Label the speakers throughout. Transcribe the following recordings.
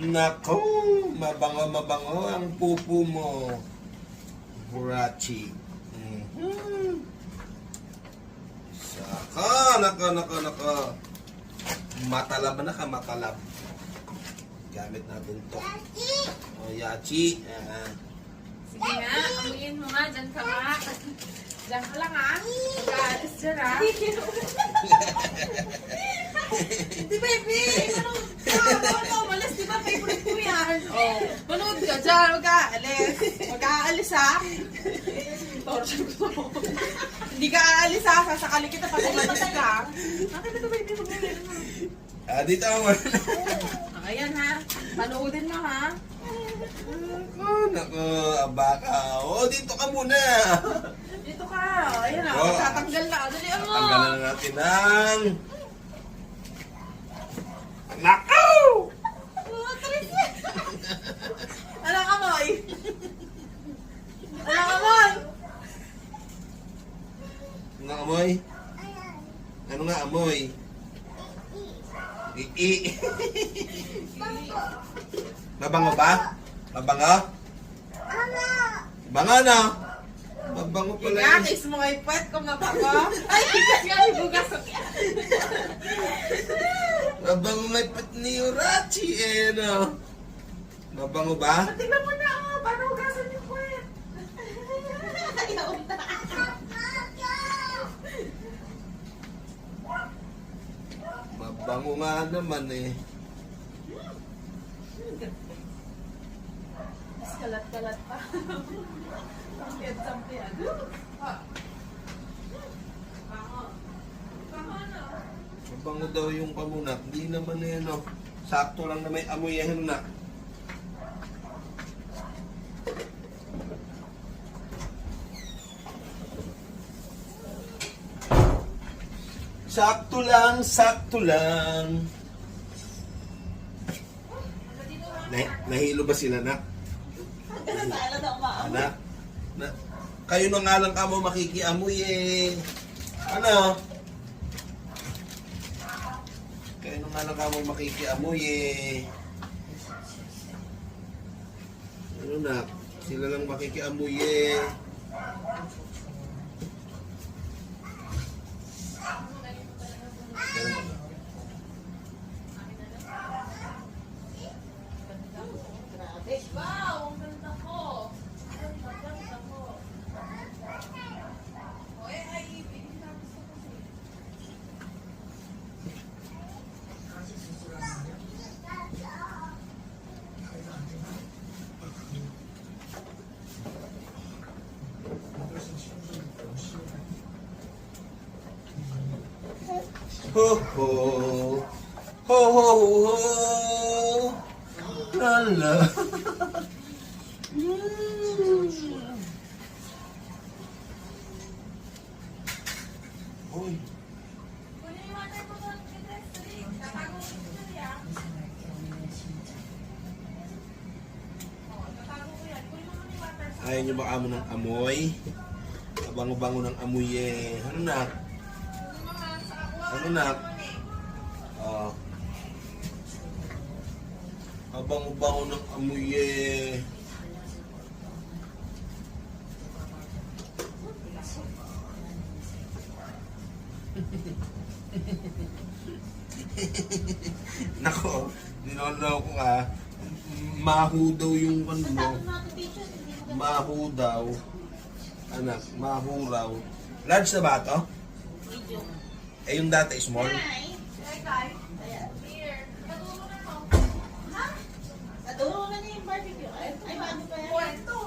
Speaker 1: Nako, mabango ang pupo mo. Hurachi. Saka, nako. Matalab na ka, matalab. Gamit natin to. O, yachi.
Speaker 2: Sige nga, amuyin mo nga. Diyan ka nga. Diyan ka lang ha. Mag-aalis dyan ha.
Speaker 3: Di baby, malas, di ba favorite ko yan?
Speaker 2: Oh.
Speaker 3: Manood ka dyan, mag-aalis. Mag-aalis ha? Torture ko. Hindi ka aalis ha, sasakali kita pag umalis ka. Akin na to baby, mag-aalis mo.
Speaker 1: Dito ako.
Speaker 3: Ayan ha, panoodin mo ha.
Speaker 1: Nako, baka. O, dito ka muna.
Speaker 3: Dito ka, ayan ha,
Speaker 1: Oh.
Speaker 3: tatanggal na. Dalian mo.
Speaker 1: Tanggalan na natin ang... Nako!
Speaker 3: Anong amoy? Anong amoy?
Speaker 1: Ano amoy? Ano nga amoy? Ii. Mabango ba? Mabango? Bango na. Mabango pala yun.
Speaker 3: Inatis mo ay puwet kung mabango. Ay, bigas nga, bugas.
Speaker 1: Mabango may pat ni Hurachi eh, no? Mabango ba?
Speaker 3: Tingnan mo na, oh, paano hugasan yung puwet? Ayaw na.
Speaker 1: Mabango nga naman eh.
Speaker 3: Mas kalat-kalat pa. Sampian.
Speaker 1: Mabango daw yung pamunak. Hindi naman eh, no? Sakto lang na may amoy yan na. Sakto lang. Nahilo ba sila, nak?
Speaker 3: Sala na umaam.
Speaker 1: Anak? Kayo na nga lang kamo makikiamoy eh. Ano? Kayo na nga lang kamo makikiamoy eh. Ano na? Sila lang makikiamoy eh. Ganun ba?
Speaker 3: Wow, ang ganda ko. Ganda ko. O, ay, ibigin na gusto ko siya.
Speaker 1: Ho ho. Ho ho ho. Lala. Hoy.
Speaker 3: Kunin yung water ko doon, Chris. Tatago ko siya yan. O, tatago ko yan. Kunin mo muna yung water sa...
Speaker 1: Ayaw nyo ba kamo ng amoy? Abango-bango ng amoy eh. Ano na?
Speaker 3: Kunin mo nga sa aqua.
Speaker 1: Ano na? Abango-bango ng amoy eh. Nako, niloloko ko nga. Mahu daw yung ano mo. Mahu daw. Anak, mahu raw. Large na ba ito?
Speaker 3: Medium.
Speaker 1: Eh yung dati small.
Speaker 3: Hi. Hi, Ayan. Here. Patulong na mo. Ha? Patulong na niya yung barbecue. Ay, paano pa yan? Puerto.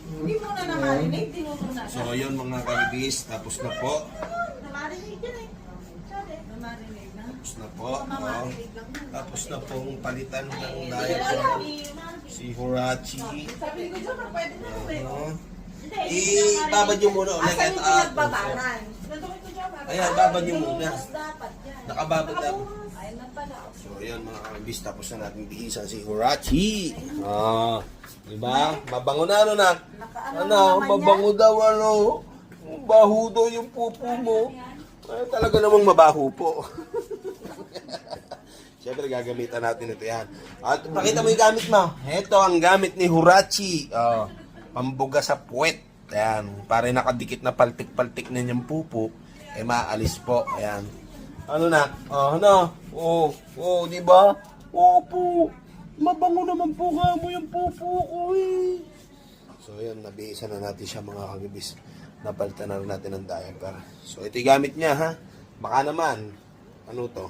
Speaker 3: Hindi mo na na-marinate. Hindi mo na.
Speaker 1: So yun mga kaibis, tapos na po.
Speaker 3: Na-marinate yun eh. Sabi. Na-marinate na.
Speaker 1: Tapos na po.
Speaker 3: Mamarinate lang.
Speaker 1: Tapos na pong palitan ng
Speaker 3: Ay,
Speaker 1: diet
Speaker 3: ay,
Speaker 1: si Hurachi.
Speaker 3: sabi ko dyan, pwede na mo eh.
Speaker 1: Ano?
Speaker 3: Hindi,
Speaker 1: Ibabad nyo muna ulit.
Speaker 3: Asan yung
Speaker 1: At
Speaker 3: pinagbabaran? Nandun ko dyan.
Speaker 1: Ayan, babad nyo muna.
Speaker 3: Dapat yan.
Speaker 1: Nakababad na.
Speaker 3: Ayun na pala.
Speaker 1: So ayan mga kaibis, tapos na natin bihisan si Hurachi. Ah, diba? Mabango na ano na? Ano, mabango daw ano. Baho daw yung pupo mo. Ay, talaga namang mabaho po. Siyempre, gagamitan natin ito yan. At pakita mo yung gamit mo. Ito ang gamit ni Hurachi. Oh, pambuga sa puwet. Ayan. Para nakadikit na paltik-paltik na yung pupo, eh maalis po. Ayan. Ano na? Oh, ano? Oh, di ba? Opo. Mabango naman po nga mo yung pupo ko eh. So, yun. Nabihisa na natin siya mga kagibis. Napalitan na rin natin ang diaper. So, ito yung gamit niya, ha? Baka naman. Ano to?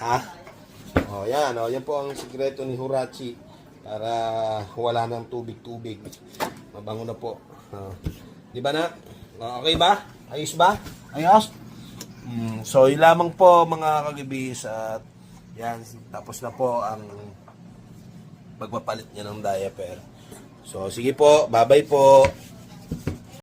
Speaker 1: Ha? O, yan. O, yan po ang sikreto ni Hurachi para wala ng tubig-tubig. Mabango na po. Di ba na? Okay ba? Ayos ba? Ayos? So, yun lamang po mga kagibis at yan. Tapos na po ang pagpapalit niya ng diaper. So, sige po. Bye-bye po.